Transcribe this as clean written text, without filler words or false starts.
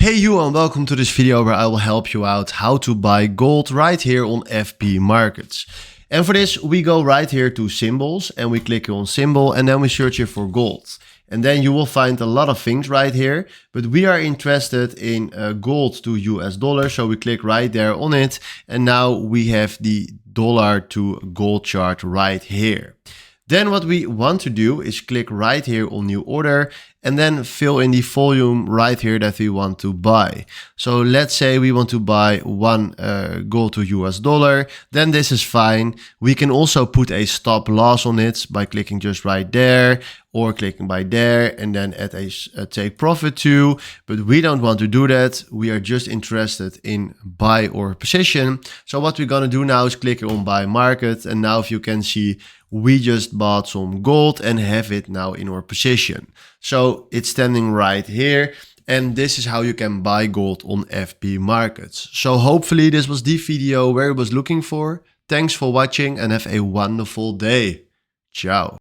Hey you, and welcome to this video where I will help you out how to buy gold right here on FP markets. And for this we go right here to symbols and we click on symbol and then we search here for gold. And then you will find a lot of things right here, but we are interested in gold to US dollar. So we click right there on it. And now we have the dollar to gold chart right here. Then what we want to do is click right here on new order and then fill in the volume right here that we want to buy. So let's say we want to buy one gold to US dollar, then this is fine. We can also put a stop loss on it by clicking just right there or clicking by there and then add a take profit to, but we don't want to do that. We are just interested in buy or position. So what we're gonna do now is click on buy market, and now if you can see, we just bought some gold and have it now in our position. So it's standing right here. And this is how you can buy gold on FP markets. So hopefully this was the video where I was looking for. Thanks for watching and have a wonderful day. Ciao.